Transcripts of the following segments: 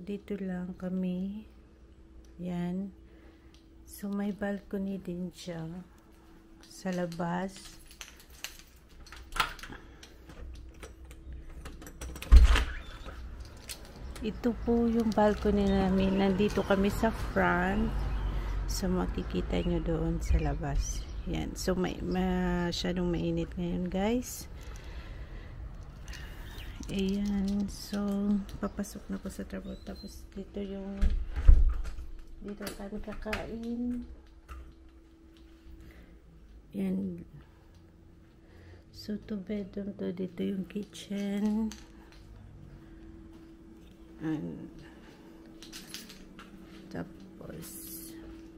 dito lang kami. Yan. So may balcony din siya sa labas. Ito po yung balcony namin. Nandito kami sa front. So makikita nyo doon sa labas. Yan. So masyadong mainit ngayon, guys. Ayan. So papasok na po sa trabaho. Tapos dito kami kakain. Yan. So 2 bedroom to. Dito yung kitchen. And tapos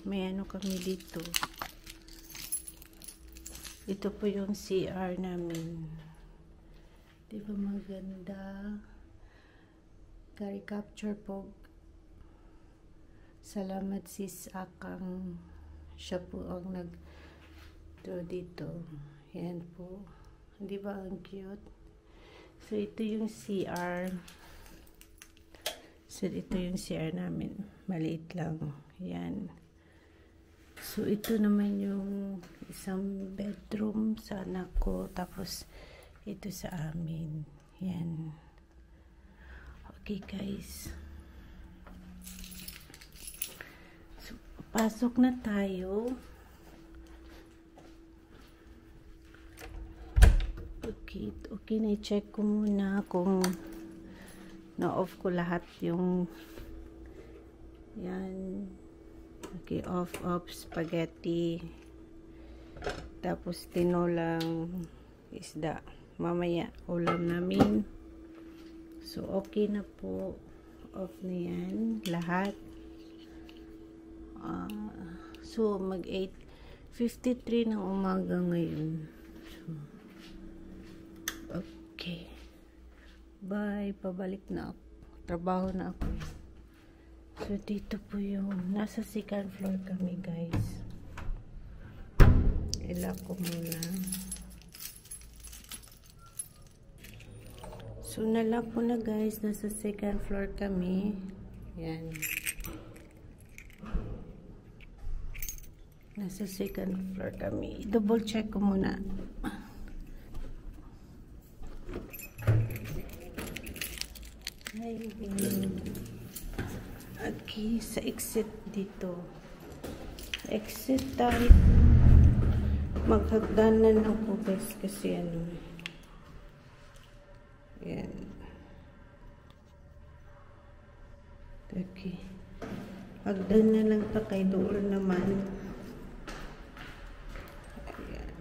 may ano kami dito. Ito po yung CR namin. Diba maganda? Carry capture po. Salamat sis Akang. Siya po ang nag-draw dito. Yan po. Di ba ang cute? So ito yung CR. So ito yung CR namin. Maliit lang. Yan. So, ito naman yung isang bedroom sa anak ko. Tapos, ito sa amin. Yan. Okay, guys. So, pasok na tayo. Okay. Okay, na-check ko muna kung na-off ko lahat yung yan. Okay, off spaghetti. Tapos tinolang isda. Mamaya ulam namin. So okay na po. Off na yan lahat. So mag 8:53 ng umaga ngayon. So, okay. Bye. Pabalik na ako. Trabaho na ako. So, dito po yung nasa second floor kami, guys. Ilock ko muna. So, nalock ko na, guys. Nasa second floor kami. Yan. Nasa second floor kami. Double check ko muna. Okay, sa exit dito. Exit tayo. Maghagdanan ako, guys, kasi ano. Yan. Okay. Hagdan na lang pa kay doon naman. Ayan.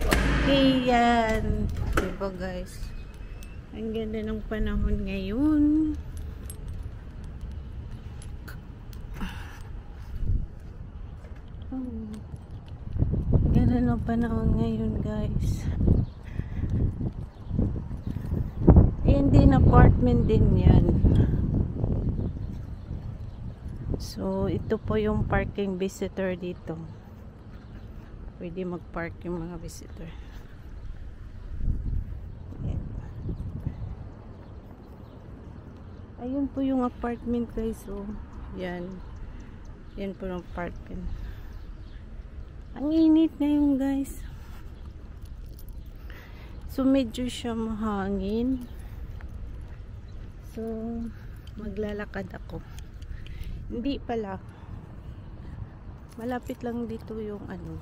Okay, yan. Diba, guys? Ang ganda ng panahon ngayon. Ganda ng panahon ngayon, guys. Yan din, apartment din yan. So, ito po yung parking visitor dito. Pwede mag-park yung mga visitor. Ayun po yung apartment, guys. So, yan. Yan po yung apartment. Ang init ngayon, guys. So, medyo siya mahangin. So, maglalakad ako. Hindi pala. Malapit lang dito yung ano.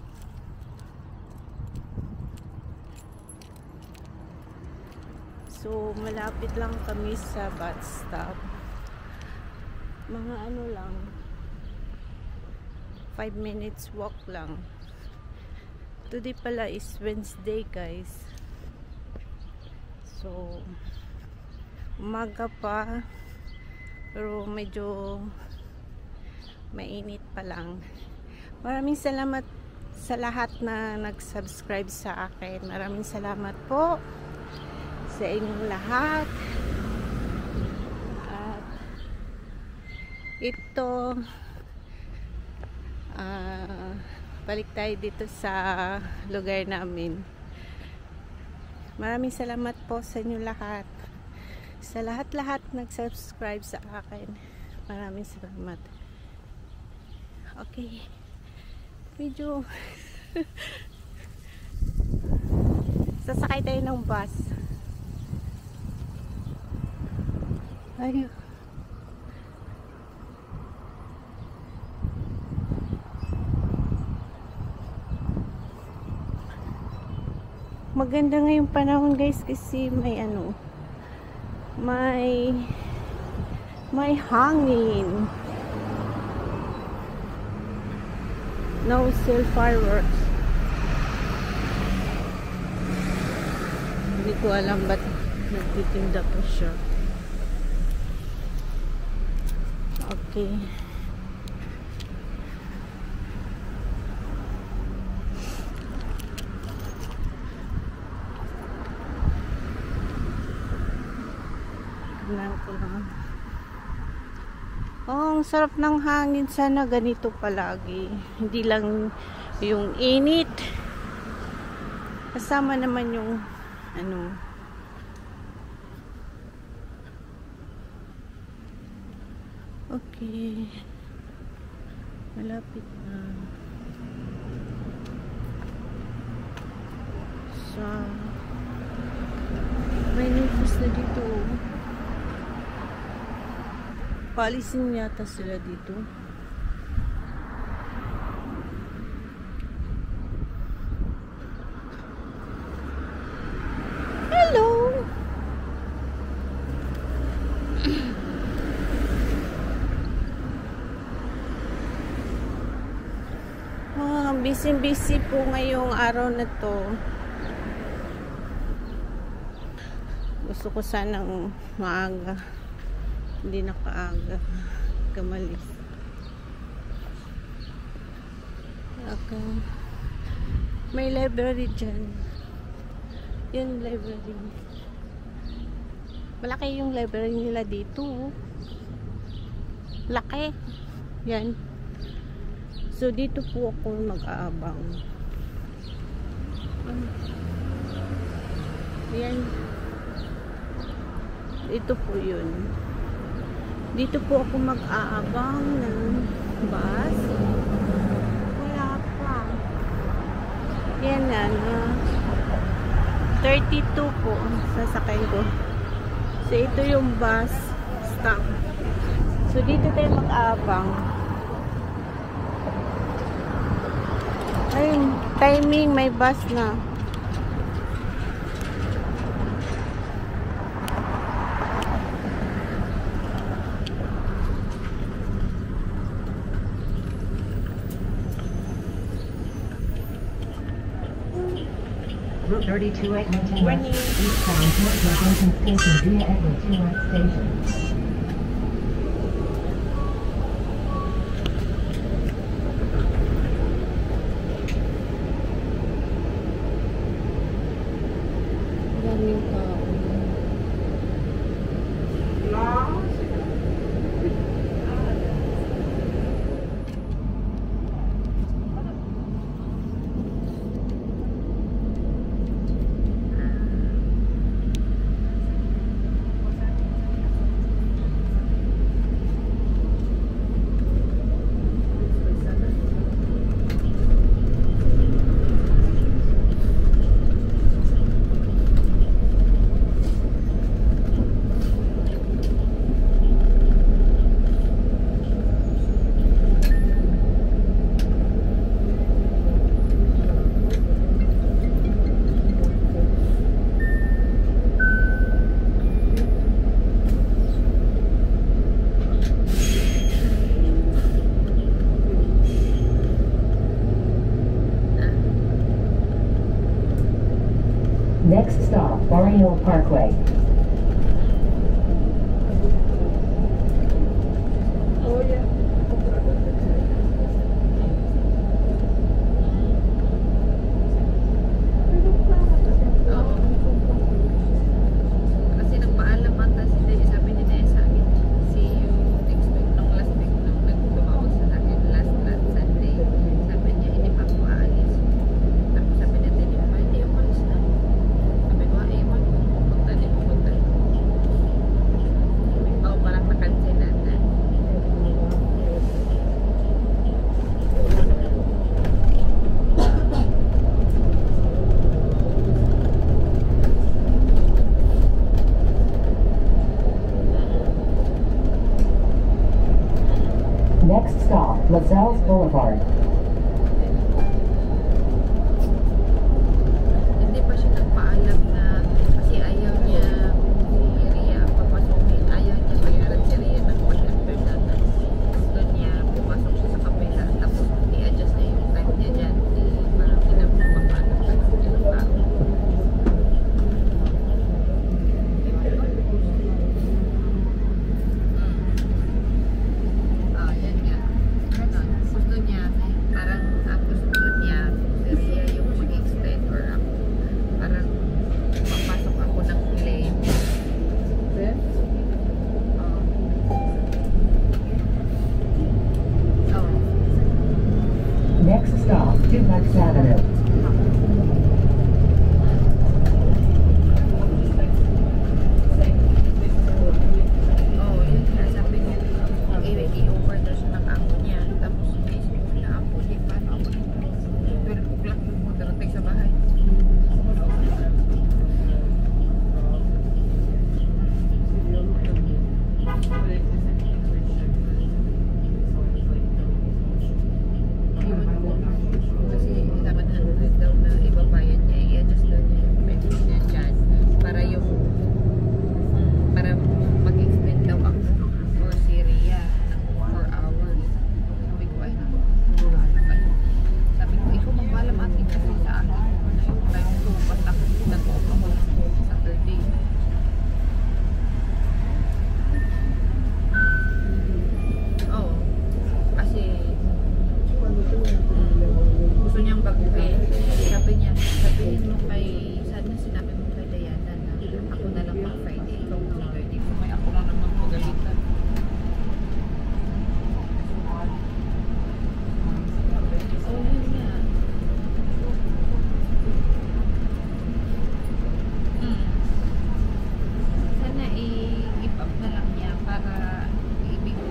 So, malapit lang kami sa bus stop. Mga ano lang, 5 minutes walk lang. Today pala is Wednesday, guys. So, umaga pa. Pero medyo mainit pa lang. Maraming salamat sa lahat na nag-subscribe sa akin. Maraming salamat po sa inyong lahat. At ito balik tayo dito sa lugar namin. Maraming salamat po sa inyong lahat. Sa lahat-lahat nag-subscribe sa akin. Maraming salamat. Okay. Medyo sasakay tayo ng bus. Ayun. Maganda ngayong panahon guys kasi may ano, may hangin. No still fireworks. Hindi ko alam ba't nagtitinda pa siya. Okay. Tignan ko lang. Oh, ang sarap ng hangin. Sana ganito palagi. Hindi lang yung init. Kasama naman yung ano. Okay. Malapit na. So, may nurses na dito. Paalisin yata sila dito. Hello! Busy-busy po ngayong araw na to. Gusto ko sanang maaga. Hindi nakaaga. Kamalis. Okay. May library dyan. Yan library. Malaki yung library nila dito. Laki. Yan. So dito po ako mag-aabang. Yan. Ito po yun. Dito po ako mag-aabang ng bus. Wala pa. Yan na. 32 po sasakay ko. So ito yung bus stop. So dito tayo mag-aabang. Ay, timing, may bus na. Route 32 Eglinton West, eastbound towards Eglinton Station via Eglinton West Station. Daming tao. Next stop, Barrio Parkway. Oh, yeah. Kasi nagpaalam ata si Daya, sabi ni Daya sa akin, see you next week, nung last week, nung nagtumawag sa akin, last Sunday, sabi niya, hindi pa ako aalis. Tapos sabi natin, hindi umalis na. Sabi ko, ewan kung pupunta din Next stop, Lascelles Boulevard. Hindi pa siya nagpaalam na kasi ayaw niya si Ria papasukin. Ayaw niya bayaran si Ria ng cash after that. Gusto niya pumasok siya sa kapila tapos i-adjust niya yung time niya dyan. Parang pinapapapaalam sa ilang tao. Yan nga. Ganon. Gusto niya, parang ang gusto niya, si Ria yung mag-extend or ako. Parang papasok ako ng claim. Next stop, Duplex Avenue. Yun nga, sabi niya, i-overdose siya ng ako niya. Tapos, naisip ko na ako, di paano ako 12 o'clock yung magdarating sa bahay. Iwan ko. Kasi 700 daw na ibabayad niya, i-adjust daw niya yung payment niya dyan. Para mag-extend daw ako for si Ria ng 4 hours. Sabi ko, ay naku. Sabi ko, ikaw magbalam atin kasi sa akin. Na yung time ko, basta ako nag-off ako Saturday. Oo. Kasi gusto niyang baguhin. Sabi niya, sabihin mo kay, sana sinabi mo kay Diana na ako na lang pang Friday, ikaw mo Saturday. So may ako na naman pagalitan. Yun nga. Sana i-give up na lang niya para ibig ko.